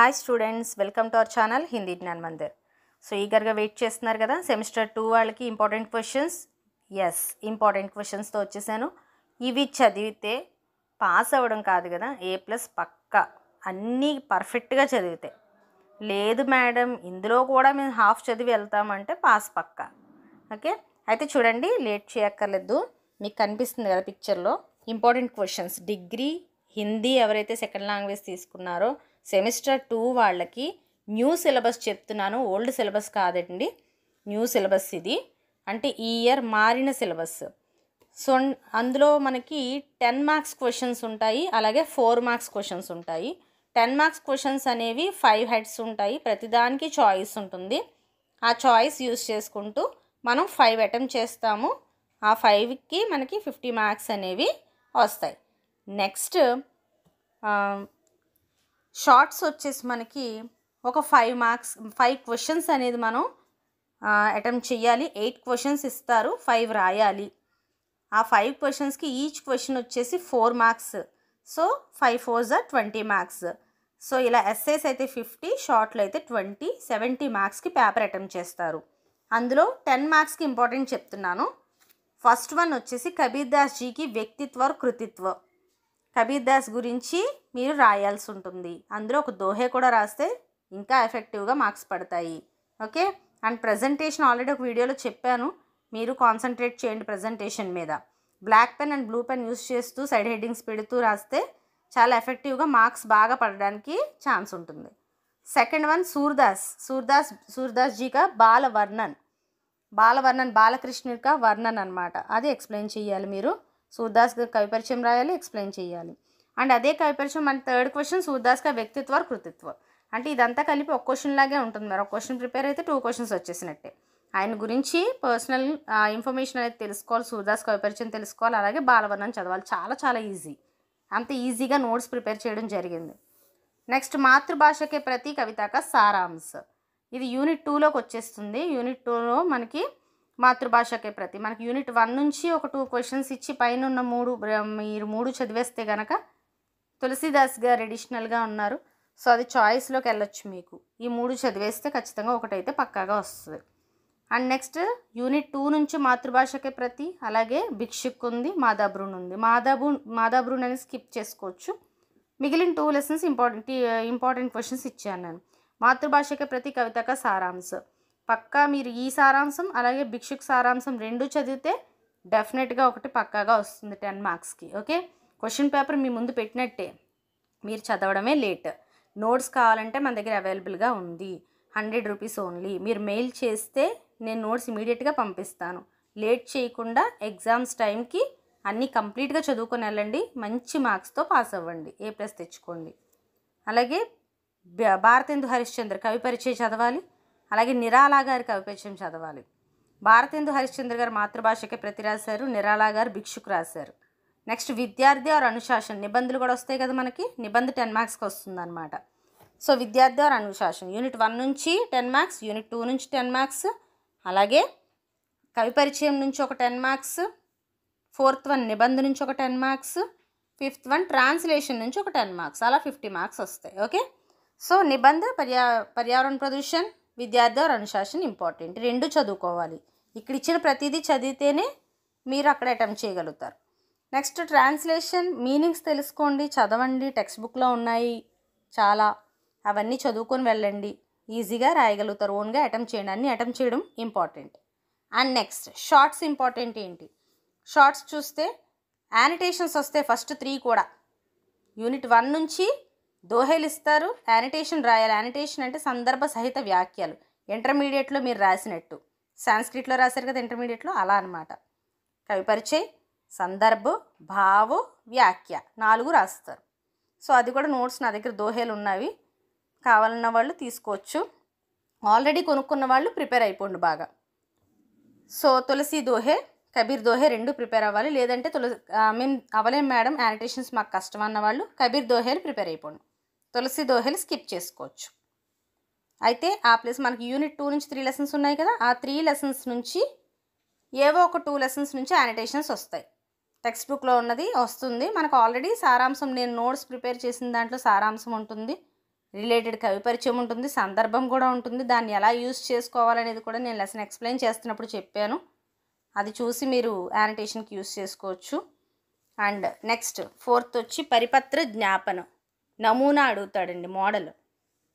Hi students, welcome to our channel Hindi Gyan Mandir. So ఈగర్గా wait చేస్తున్నారు కదా సెమిస్టర్ 2 వాళ్ళకి ఇంపార్టెంట్ క్వశ్చన్స్. ఇంపార్టెంట్ క్వశ్చన్స్తో వచ్చేసాను. ఇవి చదివితే పాస్ అవ్వడం కాదు కదా, A+ పక్కా, అన్నీ పర్ఫెక్ట్గా చదివితే. లేదు మేడం ఇందులో కూడా మేము హాఫ్ చదివి వెళ్తామంటే పాస్ పక్కా. ఓకే, అయితే చూడండి, లేట్ చేయక్కర్లేదు. మీకు కనిపిస్తుంది కదా పిక్చర్లో ఇంపార్టెంట్ క్వశ్చన్స్. డిగ్రీ హిందీ ఎవరైతే సెకండ్ లాంగ్వేజ్ తీసుకున్నారో సెమిస్టర్ 2 వాళ్ళకి న్యూ సిలబస్ చెప్తున్నాను, ఓల్డ్ సిలబస్ కాదండి, న్యూ సిలబస్ ఇది. అంటే ఈ ఇయర్ మారిన సిలబస్. సో అందులో మనకి 10 మార్క్స్ క్వశ్చన్స్ ఉంటాయి, అలాగే 4 మార్క్స్ క్వశ్చన్స్ ఉంటాయి. 10 మార్క్స్ క్వశ్చన్స్ అనేవి 5 హెడ్స్ ఉంటాయి, ప్రతిదానికి చాయిస్ ఉంటుంది. ఆ చాయిస్ యూస్ చేసుకుంటూ మనం 5 అటెంప్ట్ చేస్తాము. ఆ 5కి మనకి 50 మార్క్స్ అనేవి వస్తాయి. నెక్స్ట్ షార్ట్స్ వచ్చేసి మనకి ఒక 5 క్వశ్చన్స్ అనేది మనం అటెంప్ట్ చేయాలి. 8 క్వశ్చన్స్ ఇస్తారు, 5 రాయాలి. ఆ 5 క్వశ్చన్స్కి ఈచ్ క్వశ్చన్ వచ్చేసి 4 marks. So 5 4s 20 marks. So ఇలా ఎస్సేస్ అయితే 50, షార్ట్లో అయితే 20, 70 మార్క్స్కి పేపర్ అటెంప్ట్ చేస్తారు. అందులో 10 మార్క్స్కి ఇంపార్టెంట్ చెప్తున్నాను. ఫస్ట్ వన్ వచ్చేసి కబీర్ దాస్ జీకి వ్యక్తిత్వ కృతిత్వ. కబీర్ దాస్ గురించి మీరు రాయాల్సి ఉంటుంది. అందులో ఒక దోహే కూడా రాస్తే ఇంకా ఎఫెక్టివ్గా మార్క్స్ పడతాయి. ఓకే, అండ్ ప్రజెంటేషన్ ఆల్రెడీ ఒక వీడియోలో చెప్పాను, మీరు కాన్సన్ట్రేట్ చేయండి ప్రజెంటేషన్ మీద. Black pen and blue pen use చేస్తూ సైడ్ హెడ్డింగ్స్ పెడుతూ రాస్తే చాలా ఎఫెక్టివ్గా మార్క్స్ బాగా పడడానికి ఛాన్స్ ఉంటుంది. సెకండ్ వన్ సూర్దాస్ జీకా బాలవర్ణన్. బాలకృష్ణ కా వర్ణన్ అనమాట. అది ఎక్స్ప్లెయిన్ చేయాలి మీరు. సూర్దాస్ కవి పరిచయం రాయాలి, ఎక్స్ప్లెయిన్ చేయాలి. అండ్ అదే కవి పరిచయం మన థర్డ్ క్వశ్చన్ సూర్దాస్ కా వ్యక్తిత్వ కృతిత్వ. అంటే ఇదంతా కలిపి ఒక క్వశ్చన్ లాగే ఉంటుంది. మరి ఒక క్వశ్చన్ ప్రిపేర్ అయితే 2 క్వశ్చన్స్ వచ్చేసినట్టే. ఆయన గురించి పర్సనల్ ఇన్ఫర్మేషన్ అనేది తెలుసుకోవాలి, సూర్దాస్ కవి పరిచయం తెలుసుకోవాలి, అలాగే బాలవర్ణన్ చదవాలి. చాలా చాలా ఈజీ, అంత ఈజీగా నోట్స్ ప్రిపేర్ చేయడం జరిగింది. నెక్స్ట్ మాతృభాషకే ప్రతి కవితక సారాంశ. ఇది యూనిట్ 2లోకి వచ్చేస్తుంది. యూనిట్ 2లో మనకి మాతృభాషకే ప్రతి, మనకి యూనిట్ 1 నుంచి ఒక 2 క్వశ్చన్స్ ఇచ్చి పైన ఉన్న మీరు 3 చదివేస్తే కనుక తులసీదాస్ గారు ఎడిషనల్గా ఉన్నారు. సో అది చాయిస్లోకి వెళ్ళొచ్చు మీకు. ఈ 3 చదివేస్తే ఖచ్చితంగా ఒకటైతే పక్కాగా వస్తుంది. అండ్ నెక్స్ట్ యూనిట్ 2 నుంచి మాతృభాషకే ప్రతి, అలాగే భిక్షుక్ ఉంది, మాదాబ్రూన్ ఉంది. మాదాబ్రూన్ అని స్కిప్ చేసుకోవచ్చు. మిగిలిన 2 లెసన్స్ ఇంపార్టెంట్ క్వశ్చన్స్ ఇచ్చాను నేను. మాతృభాషకే ప్రతి కవితక సారాంశ పక్కా మీరు ఈ సారాంశం అలాగే భిక్షుక్ సారాంశం 2 చదివితే డెఫినెట్గా ఒకటి పక్కాగా వస్తుంది 10 మార్క్స్కి. ఓకే, క్వశ్చన్ పేపర్ మీ ముందు పెట్టినట్టే, మీరు చదవడమే లేట్. నోట్స్ కావాలంటే మన దగ్గర అవైలబుల్గా ఉంది, 100 రూపీస్ ఓన్లీ. మీరు మెయిల్ చేస్తే నేను నోట్స్ ఇమీడియట్గా పంపిస్తాను. లేట్ చేయకుండా ఎగ్జామ్స్ టైంకి అన్నీ కంప్లీట్గా చదువుకొని వెళ్ళండి, మంచి మార్క్స్తో పాస్ అవ్వండి, A+ తెచ్చుకోండి. అలాగే భారతేందు హరిశ్చంద్ర కవి పరిచయం చదవాలి, అలాగే నిరాలా గారి కవి పరిచయం చదవాలి. భారతేందు హరిశ్చంద్ర గారు మాతృభాషకే ప్రతి రాశారు, నిరాలా గారు భిక్షుకు రాశారు. నెక్స్ట్ విద్యార్థి ఆర్ అనుశాసన్, నిబంధనలు కూడా వస్తాయి కదా మనకి, నిబంధన 10 మార్క్స్కి వస్తుంది అనమాట. సో విద్యార్థి ఆర్ అనుశాసన్ యూనిట్ 1 నుంచి 10 మార్క్స్, యూనిట్ 2 నుంచి 10 మార్క్స్, అలాగే కవి పరిచయం నుంచి ఒక 10 మార్క్స్, 4th వన్ నిబంధన నుంచి ఒక 10 మార్క్స్, 5th వన్ ట్రాన్స్లేషన్ నుంచి ఒక 10 మార్క్స్, అలా 50 మార్క్స్ వస్తాయి. ఓకే, సో నిబంధ పర్యావరణ ప్రదూషణ్, విద్యార్థి ఆర్ అనుశాసన్ ఇంపార్టెంట్, 2 చదువుకోవాలి. ఇక్కడ ఇచ్చిన ప్రతిదీ చదివితేనే మీరు అక్కడ అటెంప్ట్ చేయగలుగుతారు. నెక్స్ట్ ట్రాన్స్లేషన్ మీనింగ్స్ తెలుసుకోండి, చదవండి, టెక్స్ట్ బుక్లో ఉన్నాయి చాలా, అవన్నీ చదువుకొని వెళ్ళండి, ఈజీగా రాయగలుగుతారు. ఓన్గా అటెంప్ట్ చేయండి, అన్నీ అటెంప్ట్ చేయడం important. And next shorts important ఏంటి, షార్ట్స్ చూస్తే యానిటేషన్స్ వస్తాయి ఫస్ట్ 3 కూడా. యూనిట్ 1 నుంచి దోహేలు ఇస్తారు, యానిటేషన్ రాయాలి. యానిటేషన్ అంటే సందర్భ సహిత వ్యాఖ్యలు, ఇంటర్మీడియట్లో మీరు రాసినట్టు, సాంస్క్రిట్లో రాశారు కదా ఇంటర్మీడియట్లో, అలా అనమాట. కవి పరిచయ్, సందర్భ, భావ, వ్యాఖ్య 4 రాస్తారు. సో అది కూడా నోట్స్ నా దగ్గర దోహేలు ఉన్నవి, కావాలన్న వాళ్ళు తీసుకోవచ్చు. ఆల్రెడీ కొనుక్కున్న వాళ్ళు ప్రిపేర్ అయిపోండి బాగా. సో తులసి దోహే, కబీర్ దోహే 2 ప్రిపేర్ అవ్వాలి. లేదంటే అవ్వలేం మేడం యానిటేషన్స్ మాకు కష్టం అన్న వాళ్ళు కబీర్ దోహేలు ప్రిపేర్ అయిపోండి, తులసి దోహేలు స్కిప్ చేసుకోవచ్చు. అయితే ఆ ప్లేస్ మనకి యూనిట్ 2 నుంచి 3 లెసన్స్ ఉన్నాయి కదా, ఆ 3 లెసన్స్ నుంచి ఏవో ఒక 2 లెసన్స్ నుంచి యానిటేషన్స్ వస్తాయి. టెక్స్ట్ బుక్లో ఉన్నది వస్తుంది మనకు ఆల్రెడీ. సారాంశం నేను నోట్స్ ప్రిపేర్ చేసిన దాంట్లో సారాంశం ఉంటుంది, రిలేటెడ్ కవి పరిచయం ఉంటుంది, సందర్భం కూడా ఉంటుంది. దాన్ని ఎలా యూజ్ చేసుకోవాలనేది కూడా నేను లెసన్ ఎక్స్ప్లెయిన్ చేస్తున్నప్పుడు చెప్పాను. అది చూసి మీరు యానిటేషన్కి యూజ్ చేసుకోవచ్చు. అండ్ నెక్స్ట్ 4th వచ్చి పరిపత్ర జ్ఞాపనం, నమూనా అడుగుతాడండి, మోడల్.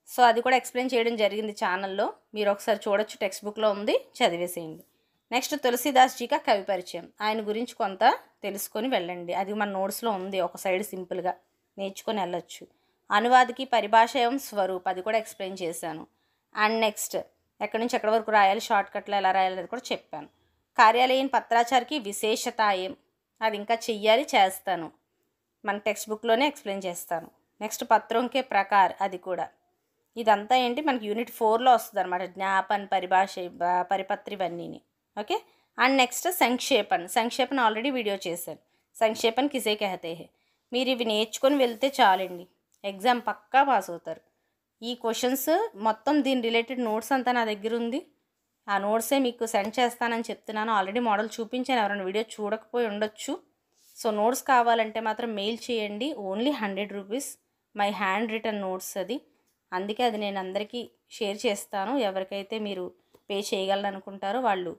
సో అది కూడా ఎక్స్ప్లెయిన్ చేయడం జరిగింది ఛానల్లో, మీరు ఒకసారి చూడొచ్చు, టెక్స్ట్ బుక్లో ఉంది, చదివేసేయండి. నెక్స్ట్ తులసీదాస్ జీకా కవి పరిచయం, ఆయన గురించి కొంత తెలుసుకొని వెళ్ళండి. అది మన నోట్స్లో ఉంది, ఒక సైడ్ సింపుల్గా నేర్చుకొని వెళ్ళొచ్చు. అనువాదికి పరిభాషయం స్వరూప్, అది కూడా ఎక్స్ప్లెయిన్ చేశాను. అండ్ నెక్స్ట్ ఎక్కడి నుంచి ఎక్కడి వరకు రాయాలి, షార్ట్కట్లో ఎలా రాయాలి అది కూడా చెప్పాను. కార్యాలయం పత్రాచారికి విశేషతాయం, అది ఇంకా చెయ్యాలి, చేస్తాను, మన టెక్స్ట్ బుక్లోనే ఎక్స్ప్లెయిన్ చేస్తాను. నెక్స్ట్ పత్రంకే ప్రకార్, అది కూడా. ఇదంతా ఏంటి మనకి యూనిట్ 4లో వస్తుంది అనమాట, జ్ఞాపన్, పరిభాష, పరిపత్రి ఇవన్నీని. ఓకే. అండ్ నెక్స్ట్ సంక్షేపన్ ఆల్రెడీ వీడియో చేశాను. సంక్షేపన్ కిసే కహతే హై, మీరు ఇవి నేర్చుకొని వెళ్తే చాలండి, ఎగ్జామ్ పక్కా పాస్ అవుతారు. ఈ క్వశ్చన్స్ మొత్తం దీని రిలేటెడ్ నోట్స్ అంతా నా దగ్గర ఉంది, ఆ నోట్సే మీకు సెండ్ చేస్తానని చెప్తున్నాను. ఆల్రెడీ మోడల్ చూపించాను, ఎవరైనా వీడియో చూడకపోయి ఉండొచ్చు. సో నోట్స్ కావాలంటే మాత్రం మెయిల్ చేయండి, only 100 rupees, my hand written notes అది. అందుకే అది నేను అందరికీ షేర్ చేస్తాను. ఎవరికైతే మీరు పే చేయగలరనుకుంటారో వాళ్ళు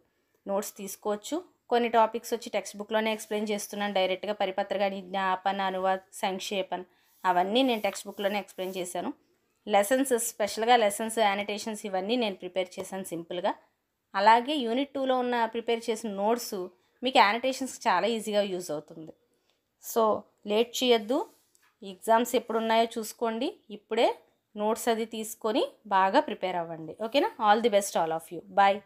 నోట్స్ తీసుకోవచ్చు. కొన్ని టాపిక్స్ వచ్చి టెక్స్ట్ బుక్లోనే ఎక్స్ప్లెయిన్ చేస్తున్నాను డైరెక్ట్గా, పరిపత్ర కానీ, జ్ఞాపన, అనువాద్, సంక్షేపన్ అవన్నీ నేను టెక్స్ట్ బుక్లోనే ఎక్స్ప్లెయిన్ చేశాను. లెసన్స్, స్పెషల్గా లెసన్స్, యానిటేషన్స్ ఇవన్నీ నేను ప్రిపేర్ చేశాను సింపుల్గా. అలాగే యూనిట్ 2లో ఉన్న ప్రిపేర్ చేసిన నోట్స్ మీకు యానిటేషన్స్ చాలా ఈజీగా యూజ్ అవుతుంది. సో లేట్ చేయొద్దు, ఎగ్జామ్స్ ఎప్పుడు ఉన్నాయో చూసుకోండి, ఇప్పుడే నోట్స్ అది తీసుకొని బాగా ప్రిపేర్ అవ్వండి. ఓకేనా? All the best all of you. Bye.